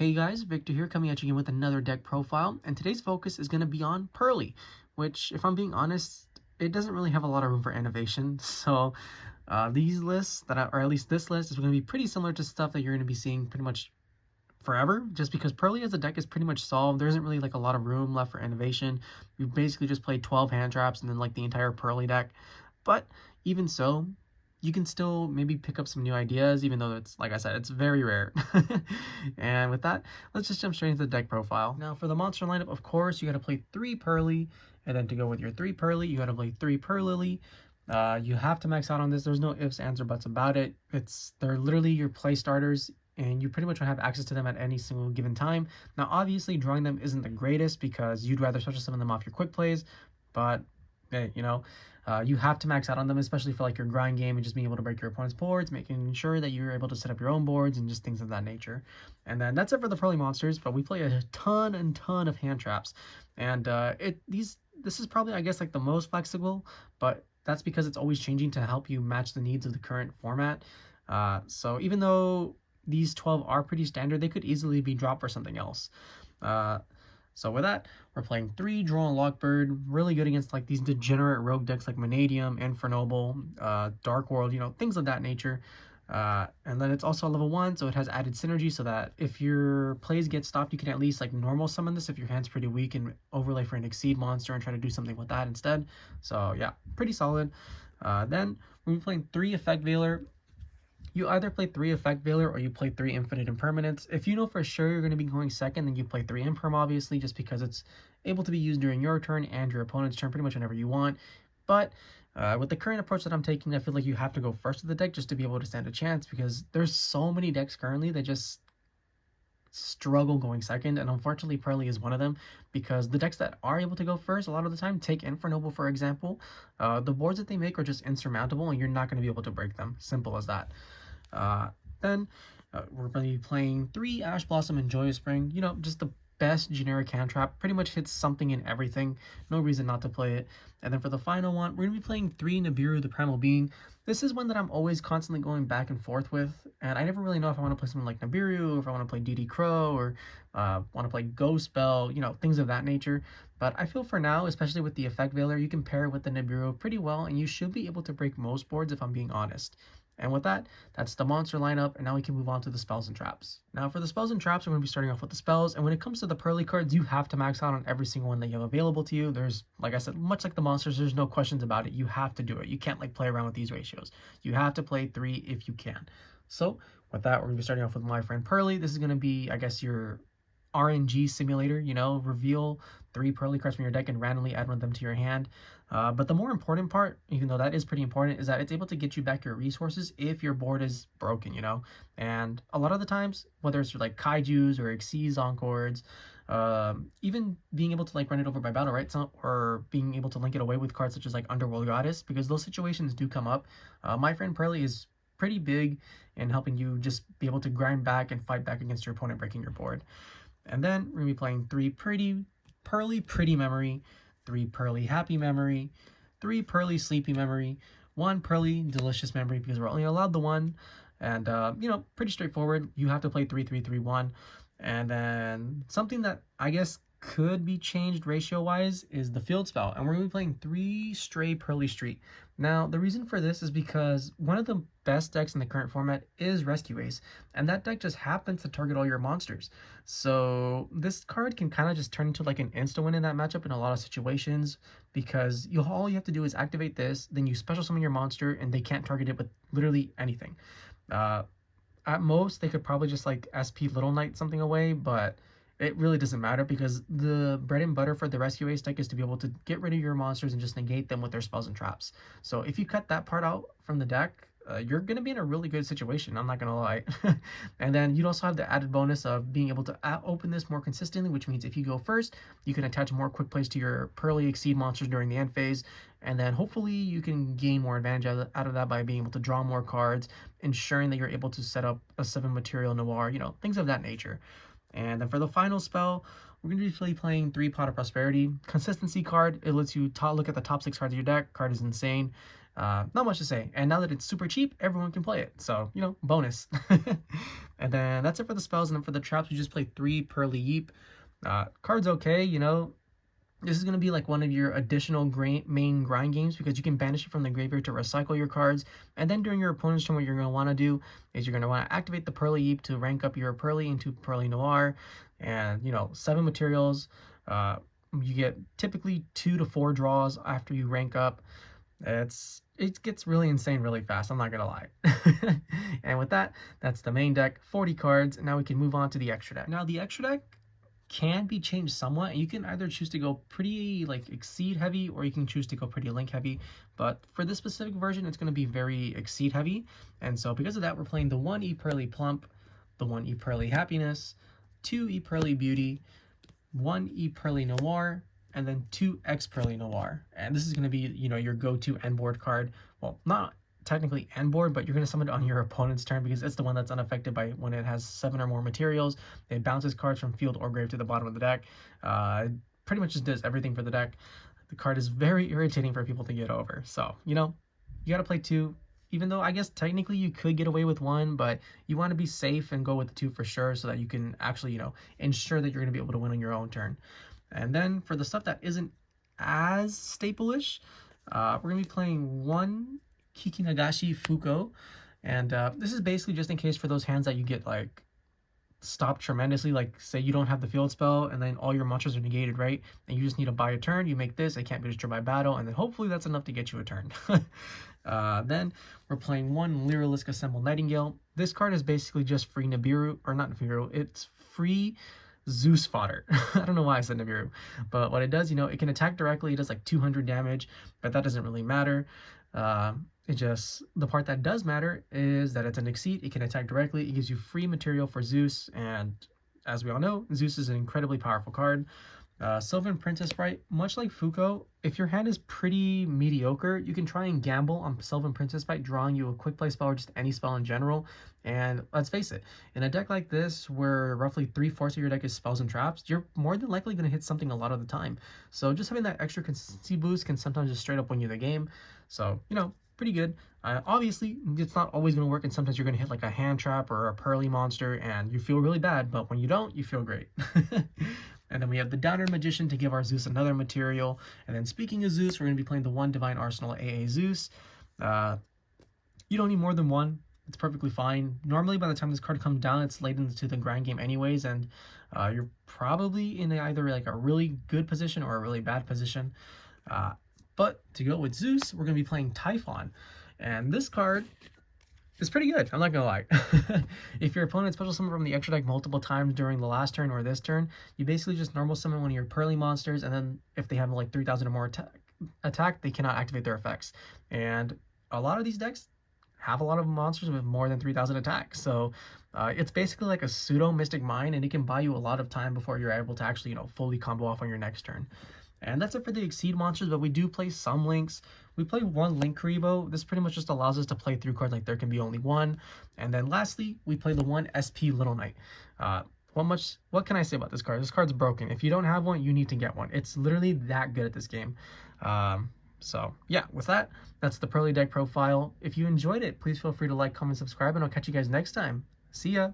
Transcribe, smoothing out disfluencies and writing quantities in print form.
Hey guys, Victor here coming at you again with another deck profile, and today's focus is going to be on Purrely, which, if I'm being honest, it doesn't really have a lot of room for innovation. So these lists, or at least this list, is going to be pretty similar to stuff that you're going to be seeing pretty much forever, just because Purrely as a deck is pretty much solved. There isn't really like a lot of room left for innovation. You basically just play 12 hand traps and then like the entire Purrely deck. But even so, you can still maybe pick up some new ideas, even though it's, like I said, it's very rare. And with that, let's just jump straight into the deck profile. Now, for the monster lineup, of course, you got to play 3 Purrely, and then to go with your 3 Purrely, you got to play 3 Purrelyly. You have to max out on this. There's no ifs, ands, or buts about it. They're literally your play starters, and you pretty much have access to them at any single given time. Now, obviously, drawing them isn't the greatest because you'd rather special summon them off your quick plays, but hey, you have to max out on them, especially for like your grind game and just being able to break your opponent's boards, making sure that you're able to set up your own boards and just things of that nature. And then that's it for the Purrely monsters, but we play a ton of hand traps, and this is probably, I guess, like the most flexible, but that's because it's always changing to help you match the needs of the current format. So even though these 12 are pretty standard, they could easily be dropped for something else. So with that, we're playing 3 Droll and Lockbird, really good against like these degenerate rogue decks like Vanadium, Infernoble, Dark World, things of that nature. And then it's also a level 1, so it has added synergy so that if your plays get stopped, you can at least like normal summon this if your hand's pretty weak and overlay for an Exceed monster and try to do something with that instead. So yeah, pretty solid. Then we're playing 3 Effect Veiler. You either play 3 Effect Veiler or you play 3 Infinite Impermanence. If you know for sure you're going to be going second, then you play 3 Imperm, obviously, just because it's able to be used during your turn and your opponent's turn pretty much whenever you want. But with the current approach that I'm taking, I feel like you have to go first with the deck just to be able to stand a chance, because there's so many decks currently that just struggle going second, and unfortunately Purrely is one of them, because the decks that are able to go first a lot of the time, take Infernoble for example, the boards that they make are just insurmountable and you're not going to be able to break them. Simple as that. Then we're going to be playing 3 Ash Blossom and Joyous Spring. Just the best generic hand trap. Pretty much hits something in everything. No reason not to play it. And then for the final one, we're going to be playing 3 Nibiru, the Primal Being. This is one that I'm always constantly going back and forth with, and I never really know if I want to play something like Nibiru, or if I want to play DD Crow, or want to play Ghost Spell, things of that nature. But I feel for now, especially with the Effect Veiler, you can pair it with the Nibiru pretty well, and you should be able to break most boards if I'm being honest. And with that, that's the monster lineup, and now we can move on to the spells and traps. Now for the spells and traps, we're going to be starting off with the spells, and when it comes to the Purrely cards, you have to max out on every single one that you have available to you. There's, like I said, much like the monsters, there's no questions about it. You have to do it. You can't like play around with these ratios. You have to play 3 if you can. So with that, we're going to be starting off with my friend Purrely. This is going to be, I guess, your RNG simulator, reveal 3 Purrely cards from your deck and randomly add one of them to your hand. But the more important part, even though that is pretty important, is that it's able to get you back your resources if your board is broken, And a lot of the times, whether it's like Kaijus or Exceeds Encores, even being able to like run it over by battle, right? Or being able to link it away with cards such as like Underworld Goddess, because those situations do come up. My friend Purrely is pretty big in helping you just be able to grind back and fight back against your opponent breaking your board. And then we're going to be playing 3 Purrely Pretty Memory, 3 Purrely Happy Memory, 3 Purrely Sleepy Memory, 1 Purrely Delicious Memory, because we're only allowed the 1. And, pretty straightforward. You have to play 3-3-3-1. And then something that I guess could be changed ratio-wise is the field spell. And we're going to be playing 3 Stray Purrely Street. Now, the reason for this is because one of the best decks in the current format is Rescue Ace, and that deck just happens to target all your monsters. So this card can kind of just turn into like an insta-win in that matchup in a lot of situations, because all you have to do is activate this, then you special summon your monster, and they can't target it with literally anything. At most, they could probably just like SP Little Knight something away, but it really doesn't matter, because the bread and butter for the Rescue Ace deck is to be able to get rid of your monsters and just negate them with their spells and traps. So if you cut that part out from the deck, you're going to be in a really good situation, I'm not going to lie. And then you'd also have the added bonus of being able to open this more consistently, which means if you go first, you can attach more quick plays to your Purrely Exceed monsters during the end phase, and then hopefully you can gain more advantage out of that by being able to draw more cards, ensuring that you're able to set up a 7 material noir, things of that nature. And then for the final spell, we're going to be playing 3 Pot of Prosperity. Consistency card. It lets you look at the top 6 cards of your deck. Card is insane. Not much to say. And now that it's super cheap, everyone can play it. So, you know, bonus. And then that's it for the spells. And then for the traps, we just play 3 Purrelyyeap. Card's okay, you know. This is going to be like one of your additional main grind games because you can banish it from the graveyard to recycle your cards. And then during your opponent's turn, what you're going to want to do is you're going to want to activate the Purrelyyeap to rank up your Epurrely into Purrely Noir. And, you know, 7 materials. You get typically 2 to 4 draws after you rank up. It gets really insane really fast, I'm not gonna lie. And with that, that's the main deck, 40 cards. Now we can move on to the extra deck. Now the extra deck can be changed somewhat, and you can either choose to go pretty like Exceed heavy, or you can choose to go pretty Link heavy. But for this specific version, it's going to be very Exceed heavy, and so because of that, we're playing the 1 Epurrely Plump, the 1 Epurrely Happiness, 2 Epurrely Beauty, 1 Epurrely Noir, and then 2 Expurrely Noir. And this is going to be, you know, your go-to end board card. Well, not technically end board, but you're going to summon it on your opponent's turn because it's the one that's unaffected by when it has 7 or more materials. It bounces cards from field or grave to the bottom of the deck. It pretty much just does everything for the deck. The card is very irritating for people to get over. So, you know, you got to play 2. Even though I guess technically you could get away with 1, but you want to be safe and go with the 2 for sure so that you can actually, you know, ensure that you're going to be able to win on your own turn. And then for the stuff that isn't as staple-ish, we're going to be playing 1 Kikinagashi fucho. And this is basically just in case for those hands that you get like stopped tremendously, like say you don't have the field spell and then all your monsters are negated, right? And you just need to buy a turn, you make this, it can't be destroyed by battle, and then hopefully that's enough to get you a turn. Then we're playing 1 Lyrilusc Assemble Nightingale. This card is basically just free Nibiru, or not Nibiru, it's free Zeus fodder. I don't know why I said Nibiru, but what it does, you know, it can attack directly, it does like 200 damage, but that doesn't really matter. The part that does matter is that it's an Exceed, it can attack directly, it gives you free material for Zeus, and as we all know, Zeus is an incredibly powerful card. Sylvan princesssprite, much like Fucho, if your hand is pretty mediocre, you can try and gamble on Sylvan princesssprite drawing you a quick play spell or just any spell in general. And let's face it, in a deck like this where roughly 3/4 of your deck is spells and traps, you're more than likely going to hit something a lot of the time. So just having that extra consistency boost can sometimes just straight up win you the game. So, you know, pretty good. Obviously, it's not always going to work, and sometimes you're going to hit like a hand trap or a Purrely monster and you feel really bad, but when you don't, you feel great. And then we have the Downered Magician to give our Zeus another material. And then speaking of Zeus, we're going to be playing the 1 Divine Arsenal AA Zeus. You don't need more than 1. It's perfectly fine. Normally, by the time this card comes down, it's late into the grind game anyways, and you're probably in either like a really good position or a really bad position. But to go with Zeus, we're going to be playing Ty-phon. And this card is pretty good, I'm not gonna lie. If your opponent special summon from the extra deck multiple times during the last turn or this turn, you basically just normal summon one of your Purrely monsters, and then if they have like 3,000 or more attack, they cannot activate their effects. And a lot of these decks have a lot of monsters with more than 3,000 attack, so it's basically like a pseudo Mystic Mine, and it can buy you a lot of time before you're able to actually, you know, fully combo off on your next turn. And that's it for the Exceed monsters, but we do play some Links. We play 1 Linkuriboh. This pretty much just allows us to play through cards like there can be only 1. And then lastly, we play the 1 SP Little Knight. What can I say about this card? This card's broken. If you don't have one, you need to get one. It's literally that good at this game. So yeah, with that, that's the Purrely deck profile. If you enjoyed it, please feel free to like, comment, subscribe, and I'll catch you guys next time. See ya!